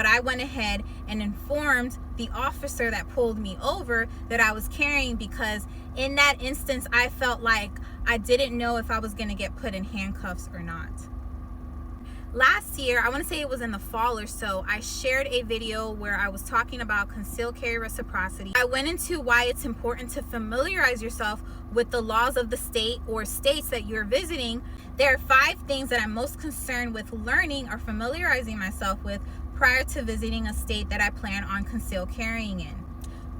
but I went ahead and informed the officer that pulled me over that I was carrying, because in that instance, I felt like I didn't know if I was going to get put in handcuffs or not. Last year, I want to say it was in the fall or so, I shared a video where I was talking about concealed carry reciprocity. I went into why it's important to familiarize yourself with the laws of the state or states that you're visiting. There are 5 things that I'm most concerned with learning or familiarizing myself with prior to visiting a state that I plan on concealed carrying in.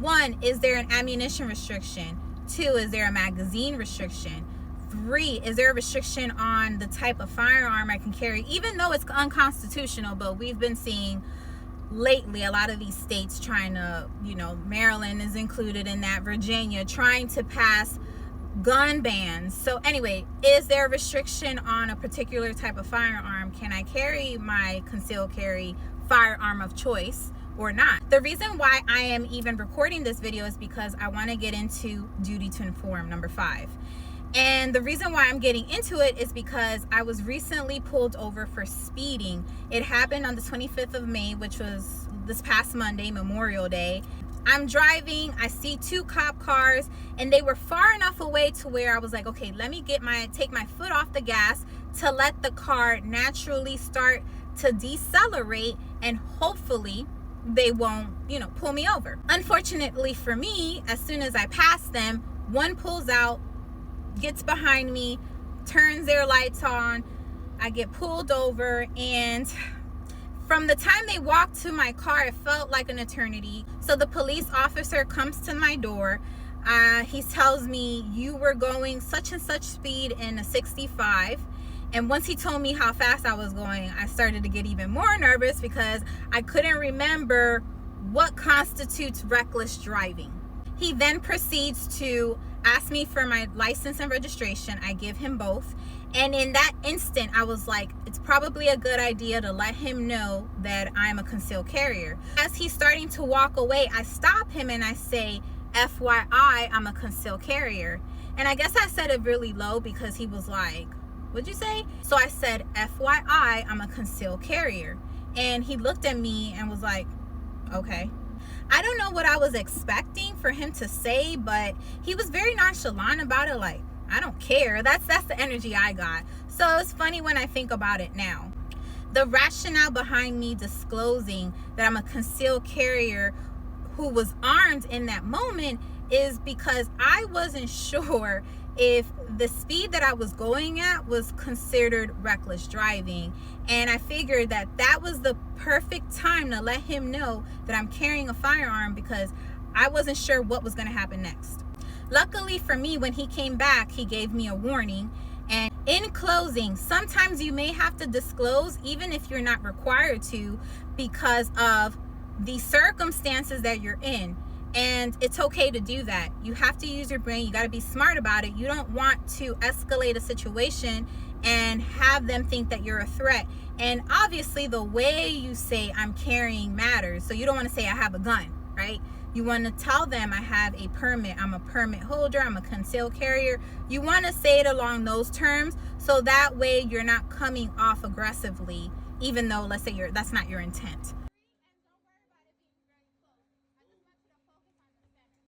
1, is there an ammunition restriction? 2, is there a magazine restriction? 3, is there a restriction on the type of firearm I can carry, even though it's unconstitutional? But we've been seeing lately a lot of these states trying to, Maryland is included in that, Virginia, trying to pass gun bans. So anyway, is there a restriction on a particular type of firearm? Can I carry my concealed carry firearm of choice or not? The reason why I am even recording this video is because I want to get into duty to inform, number 5. And the reason why I'm getting into it is because I was recently pulled over for speeding. It happened on the 25th of May, which was this past Monday, Memorial Day. I'm driving, I see 2 cop cars, and they were far enough away to where I was like, okay, let me take my foot off the gas to let the car naturally start to decelerate, and hopefully they won't, pull me over. Unfortunately for me, as soon as I pass them, one pulls out, gets behind me, turns their lights on, I get pulled over, and from the time they walked to my car, it felt like an eternity. So the police officer comes to my door. He tells me, you were going such and such speed in a 65. And once he told me how fast I was going, I started to get even more nervous because I couldn't remember what constitutes reckless driving. He then proceeds to ask me for my license and registration. I give him both. And in that instant, I was like, it's probably a good idea to let him know that I'm a concealed carrier. As he's starting to walk away, I stop him and I say, FYI, I'm a concealed carrier. And I guess I said it really low because he was like, what'd you say? So I said, FYI, I'm a concealed carrier. And he looked at me and was like, okay. I don't know what I was expecting for him to say, but he was very nonchalant about it, like, I don't care. That's the energy I got. So it's funny when I think about it now. The rationale behind me disclosing that I'm a concealed carrier who was armed in that moment is because I wasn't sure if the speed that I was going at was considered reckless driving. And I figured that that was the perfect time to let him know that I'm carrying a firearm because I wasn't sure what was going to happen next. Luckily for me, when he came back, he gave me a warning. And in closing, sometimes you may have to disclose even if you're not required to because of the circumstances that you're in. And it's okay to do that. You have to use your brain. You got to be smart about it. You don't want to escalate a situation and have them think that you're a threat. And obviously the way you say I'm carrying matters. So you don't want to say I have a gun, right? You want to tell them I have a permit. I'm a permit holder. I'm a concealed carrier. You want to say it along those terms so that way you're not coming off aggressively, even though let's say that's not your intent.